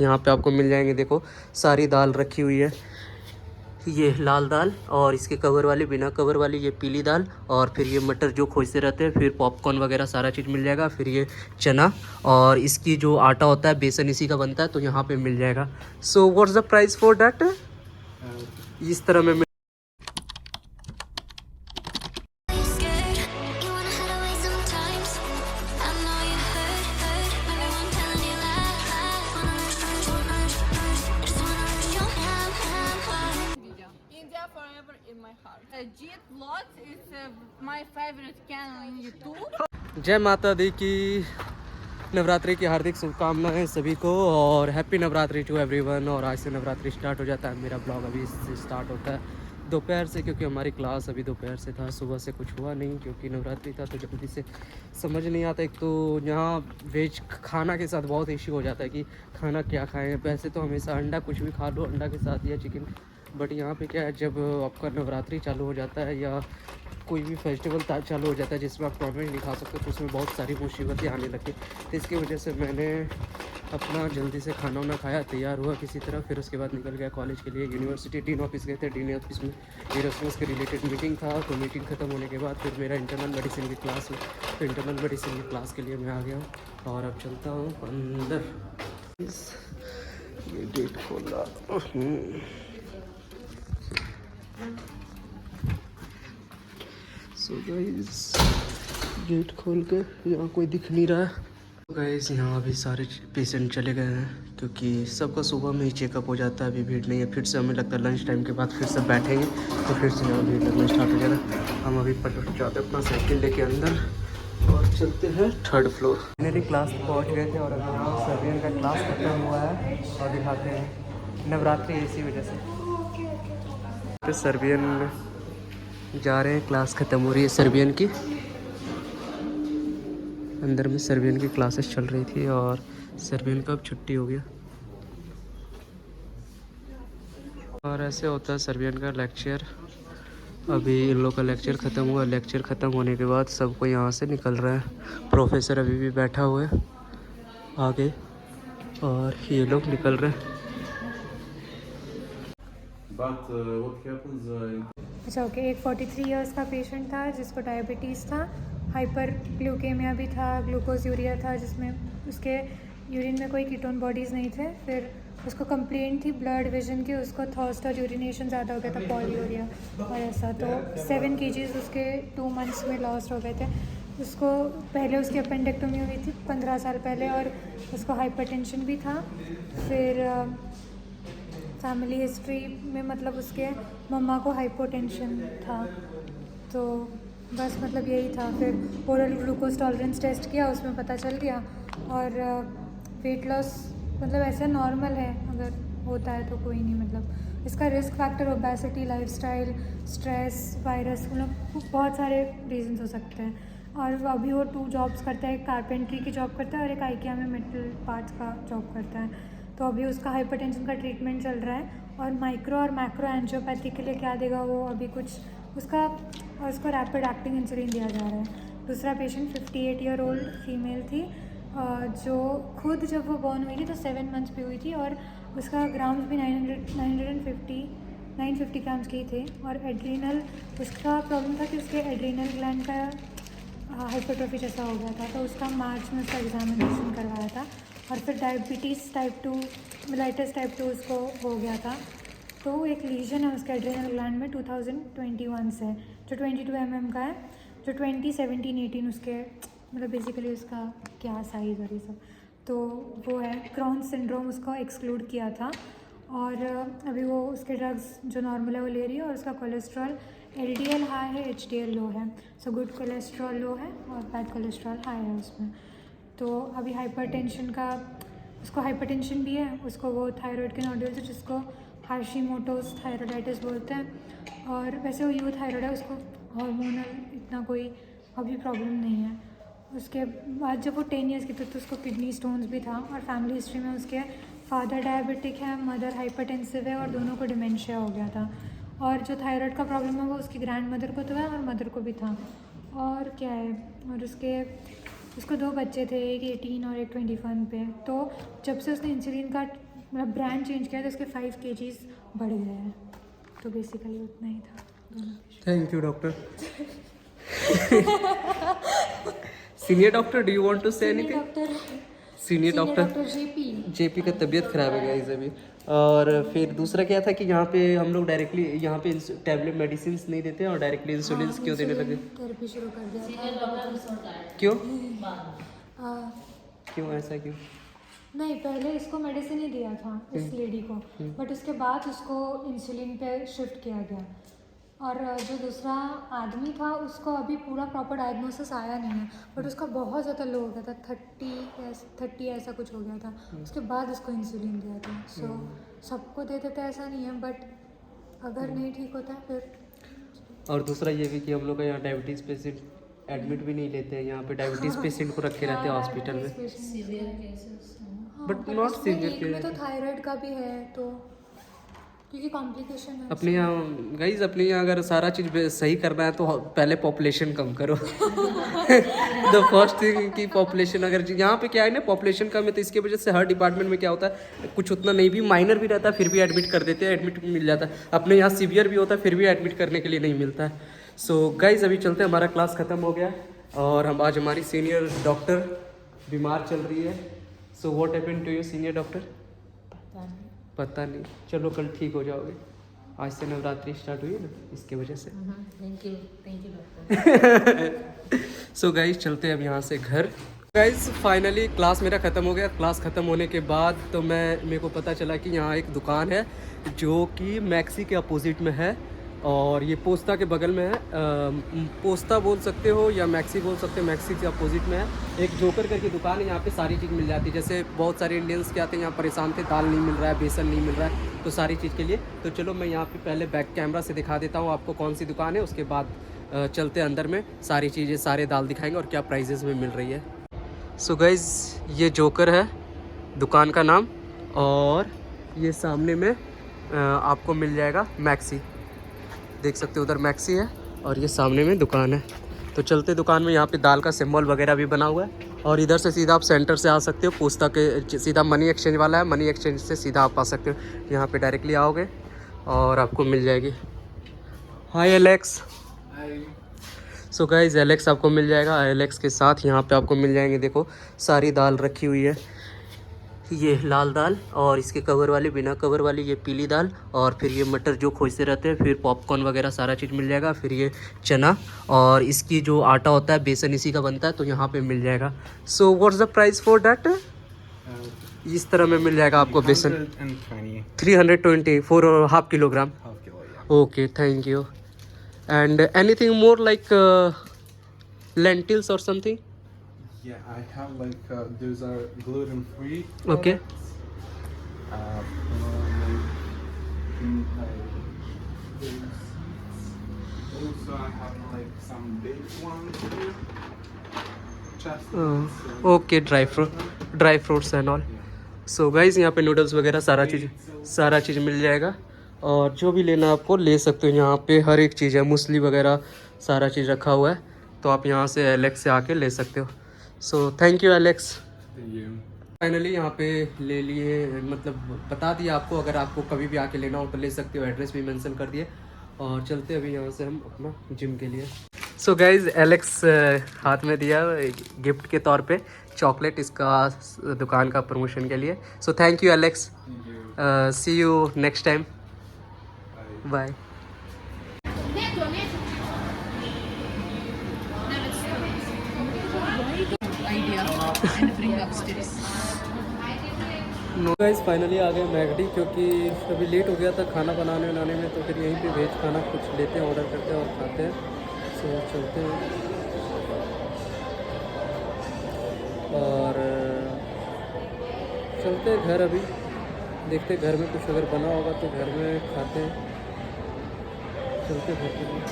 यहाँ पे आपको मिल जाएंगे, देखो सारी दाल रखी हुई है। ये लाल दाल, और इसके कवर वाली, बिना कवर वाली ये पीली दाल, और फिर ये मटर जो खोजते रहते हैं, फिर पॉपकॉर्न वगैरह सारा चीज़ मिल जाएगा। फिर ये चना, और इसकी जो आटा होता है बेसन इसी का बनता है, तो यहाँ पे मिल जाएगा। So what's the price for that? इस तरह में जय माता दी की। नवरात्रि की हार्दिक शुभकामनाएं सभी को, और हैप्पी नवरात्रि टू एवरीवन। और आज से नवरात्रि स्टार्ट हो जाता है। मेरा ब्लॉग अभी से स्टार्ट होता है दोपहर से, क्योंकि हमारी क्लास अभी दोपहर से था, सुबह से कुछ हुआ नहीं क्योंकि नवरात्रि था, तो जल्दी से समझ नहीं आता। एक तो यहाँ वेज खाना के साथ बहुत इश्यू हो जाता है कि खाना क्या खाएं। वैसे तो हमेशा अंडा कुछ भी खा लो अंडा के साथ या चिकन, बट यहाँ पे क्या है, जब आपका नवरात्रि चालू हो जाता है या कोई भी फेस्टिवल चालू हो जाता है जिसमें आप नॉनवेज नहीं खा सकते, तो उसमें बहुत सारी मुसीबतें आने लगती। तो इसकी वजह से मैंने अपना जल्दी से खाना वाना खाया, तैयार हुआ किसी तरह, फिर उसके बाद निकल गया कॉलेज के लिए। यूनिवर्सिटी डीन ऑफिस गए थे, डीन ऑफिस में एरोस्पेस के रिलेटेड मीटिंग था, तो मीटिंग ख़त्म होने के बाद फिर मेरा इंटरनल मेडिसिन की क्लास हुई, तो इंटरनल मेडिसिन की क्लास के लिए मैं आ गया हूँ। और अब चलता हूँ अंदर। ये गेट खोला, सो गाइस गेट खोल के यहाँ कोई दिख नहीं रहा है। गाइस यहाँ अभी सारे पेशेंट चले गए हैं, क्योंकि सबका सुबह में ही चेकअप हो जाता है, अभी भीड़ नहीं है। फिर से हमें लगता है लंच टाइम के बाद फिर सब बैठेंगे, तो फिर से यहाँ भीड़ लगना स्टार्ट हो जाएगा। हम अभी पट जाते हैं अपना साइकिल लेके अंदर और चलते हैं 3rd फ्लोर। मेरी क्लास पहुँच गए थे, और अभी यहाँ सर्बियन का क्लास खत्म हुआ है, और दिखाते हैं नवरात्रि इसी वजह से। तो सर्बियन जा रहे हैं, क्लास ख़त्म हो रही है सर्बियन की। अंदर में सर्बियन की क्लासेस चल रही थी, और सर्बियन का अब छुट्टी हो गया। और ऐसे होता है सर्बियन का लेक्चर। अभी इन लोग का लेक्चर ख़त्म हुआ, लेक्चर ख़त्म होने के बाद सबको यहाँ से निकल रहा है। प्रोफेसर अभी भी बैठा हुआ है आगे, और ये लोग निकल रहे हैं। अच्छा ओके, एक 43 इयर्स का पेशेंट था जिसको डायबिटीज़ था, हाइपर ग्लूकेमिया भी था, ग्लूकोज यूरिया था, जिसमें उसके यूरिन में कोई कीटोन बॉडीज़ नहीं थे। फिर उसको कंप्लेंट थी ब्लड विजन की, उसको थर्स्ट और यूरिनेशन ज़्यादा हो गया था, पॉलीयूरिया और ऐसा। तो 7 kgs उसके 2 months में लॉस्ट हो गए थे। उसको पहले उसकी अपेंडेक्टोमी हुई थी 15 साल पहले, और उसको हाइपरटेंशन भी था। फिर फैमिली हिस्ट्री में मतलब उसके मम्मा को हाइपोटेंशन था, तो बस मतलब यही था। फिर ओरल ग्लूकोज टॉलरेंस टेस्ट किया, उसमें पता चल गया। और वेट लॉस मतलब ऐसा नॉर्मल है, अगर होता है तो कोई नहीं। मतलब इसका risk factor obesity, lifestyle, stress, virus, मतलब बहुत सारे रीजंस हो सकते हैं। और अभी वो 2 जॉब्स करता है, एक कारपेंट्री की जॉब करता है और एक आइकिया में मेटल पार्ट्स का जॉब करता है। तो अभी उसका हाइपरटेंशन का ट्रीटमेंट चल रहा है। और माइक्रो और मैक्रो एंजियोपैथी के लिए क्या देगा वो अभी कुछ उसका, और उसको रैपिड एक्टिंग इंसुलिन दिया जा रहा है। दूसरा पेशेंट 58 ईयर ओल्ड फीमेल थी, जो खुद जब वो बॉर्न हुई थी तो 7 months पे हुई थी, और उसका ग्राम्स भी 950 ग्राम्स के ही थे। और एड्रीनल, उसका प्रॉब्लम था कि उसके एड्रीनल ग्लैंड का हाइपरट्रोफी जैसा हो गया था, तो उसका मार्च में उसका एग्जामिनेशन करवाया था। और फिर डायबिटीज़ टाइप 2, मेलाइटिस टाइप 2 उसको हो गया था। तो एक लीजन है उसके एड्रेनल ग्लैंड में 2021 से, जो 22 mm का है, जो 2017-18 उसके मतलब बेसिकली उसका क्या साइज़ और ये सब, तो वो है। क्रॉन्स सिंड्रोम उसको एक्सक्लूड किया था, और अभी वो उसके ड्रग्स जो नॉर्मल है वो ले रही है। और उसका कोलेस्ट्रॉल LDL हाई है, HDL लो है। सो गुड कोलेस्ट्रॉल लो है और बैड कोलेस्ट्रॉल हाई है उसमें। तो अभी हाइपरटेंशन का, उसको हाइपरटेंशन भी है, उसको वो थायराइड के नोड्यूल्स है जिसको हाशिमोटोस थायराइडाइटिस बोलते हैं। और वैसे वो यूथायराइड है, उसको हार्मोनल इतना कोई अभी प्रॉब्लम नहीं है। उसके बाद जब वो 10 years की थी तो उसको किडनी स्टोन्स भी था। और फैमिली हिस्ट्री में उसके फादर डायबिटिक है, मदर हाइपरटेंसिव है, और दोनों को डिमेंशिया हो गया था। और जो थायराइड का प्रॉब्लम है वो उसकी ग्रैंड मदर को तो है और मदर को भी था। और क्या है, और उसको 2 बच्चे थे, एक 18 और एक 21 पे। तो जब से उसने इंसुलिन का मतलब ब्रांड चेंज किया तो उसके 5 kgs बढ़ गए हैं, तो बेसिकली उतना ही था दोनों patient। Thank you doctor. Senior doctor, do you want to say anything? Senior doctor JP का तबीयत खराब है गाइस अभी। और फिर दूसरा क्या था कि यहाँ पे हम लोग डायरेक्टली यहाँ पे टैबलेट मेडिसिन नहीं देते हैं और डायरेक्टली इंसुलिन क्यों देने लगे? थेरेपी शुरू कर दिया था। क्यों हाँ, क्यों ऐसा क्यों? नहीं पहले इसको मेडिसिन ही दिया था इस लेडी को, बट उसके बाद उसको इंसुलिन पे शिफ्ट किया गया। और जो दूसरा आदमी था उसको अभी पूरा प्रॉपर डायग्नोसिस आया नहीं है, बट उसका बहुत ज़्यादा लो हो गया था, 30 ऐसा कुछ हो गया था। उसके बाद उसको इंसुलिन दिया था। सो सबको दे देते ऐसा नहीं है, बट अगर नहीं ठीक होता है फिर। और दूसरा ये भी कि हम लोग का यहाँ डायबिटीज़ पेशेंट एडमिट भी नहीं लेते हैं, यहाँ पे डायबिटीज़ पेशेंट को रखे रहते हैं हॉस्पिटल में। बट नॉट सीवियर में तो थायराइड का भी है, तो क्योंकि कॉम्प्लिकेशन है अपने यहाँ गाइज, अपने यहाँ अगर सारा चीज़ सही करना है तो पहले पॉपुलेशन कम करो। द फर्स्ट थिंग कि पॉपुलेशन, अगर यहाँ पे क्या है ना, पॉपुलेशन कम है तो इसकी वजह से हर डिपार्टमेंट में क्या होता है, कुछ उतना नहीं भी माइनर भी रहता है फिर भी एडमिट कर देते हैं, एडमिट मिल जाता है। अपने यहाँ सीवियर भी होता है फिर भी एडमिट करने के लिए नहीं मिलता है। सो गाइज अभी चलते हैं, हमारा क्लास ख़त्म हो गया और हम आज हमारी सीनियर डॉक्टर बीमार चल रही है। So what happened to you senior doctor? पता नहीं, चलो कल ठीक हो जाओगे। आज से नवरात्रि स्टार्ट हुई है ना, इसके वजह से। Thank you doctor. So guys चलते हैं अब यहाँ से घर। गाइस फाइनली क्लास मेरा ख़त्म हो गया। क्लास ख़त्म होने के बाद तो मेरे को पता चला कि यहाँ एक दुकान है जो कि मैक्सी के अपोजिट में है और ये पोस्ता के बगल में है। पोस्ता बोल सकते हो या मैक्सी बोल सकते हो, मैक्सी के अपोजिट में है एक जोकर करके दुकान है। यहाँ पे सारी चीज़ मिल जाती है। जैसे बहुत सारे इंडियंस क्या आते हैं यहाँ परेशान थे, दाल नहीं मिल रहा है, बेसन नहीं मिल रहा है, तो सारी चीज़ के लिए। तो चलो मैं यहाँ पे पहले बैक कैमरा से दिखा देता हूँ आपको कौन सी दुकान है, उसके बाद चलते हैं अंदर में, सारी चीज़ें सारे दाल दिखाएंगे और क्या प्राइजेज़ में मिल रही है। सो गाइज़ ये जोकर है दुकान का नाम और ये सामने में आपको मिल जाएगा मैक्सी, देख सकते हो उधर मैक्सी है और ये सामने में दुकान है। तो चलते दुकान में, यहाँ पे दाल का सिंबल वगैरह भी बना हुआ है और इधर से सीधा आप सेंटर से आ सकते हो। पोस्ता के सीधा मनी एक्सचेंज वाला है, मनी एक्सचेंज से सीधा आप आ सकते हो। यहाँ पे डायरेक्टली आओगे और आपको मिल जाएगी। हाय एलेक्स। सो गाइज एलेक्स आपको मिल जाएगा। एलेक्स के साथ यहाँ पे आपको मिल जाएंगे, देखो सारी दाल रखी हुई है। ये लाल दाल और इसके कवर वाली, बिना कवर वाली ये पीली दाल, और फिर ये मटर जो खोजते रहते हैं, फिर पॉपकॉर्न वगैरह सारा चीज़ मिल जाएगा। फिर ये चना और इसकी जो आटा होता है बेसन इसी का बनता है, तो यहाँ पे मिल जाएगा। So what's the price for that? इस तरह में मिल जाएगा आपको बेसन 320 for half kilogram. Okay thank you. And anything more like lentils or something? Yeah, I have like those are gluten free. Okay. Also I have like some baked ones here. Okay dry fruits and all. So guys यहाँ पे noodles वगैरह सारा चीज़ मिल जाएगा और जो भी लेना आपको ले सकते हो। यहाँ पे हर एक चीज़ है, मूसली वगैरह सारा चीज़ रखा हुआ है, तो आप यहाँ से एलेक्स से आके ले सकते हो। सो थैंक यू एलेक्स। फाइनली यहाँ पे ले लिए, मतलब बता दिया आपको, अगर आपको कभी भी आके लेना हो तो ले सकते हो, एड्रेस भी मेंशन कर दिए। और चलते अभी यहाँ से हम अपना जिम के लिए। सो गाइज एलेक्स हाथ में दिया गिफ्ट के तौर पे चॉकलेट, इसका दुकान का प्रमोशन के लिए। So thank you Alex, see you next time, bye. No guys finally आ गए मैगडी, क्योंकि अभी लेट हो गया था खाना बनाने में, तो फिर यहीं पे वेज खाना कुछ लेते हैं, ऑर्डर करते हैं और खाते हैं। सो चलते हैं और चलते हैं घर। अभी देखते हैं घर में कुछ अगर बना होगा तो घर में खाते हैं। चलते घर के लिए।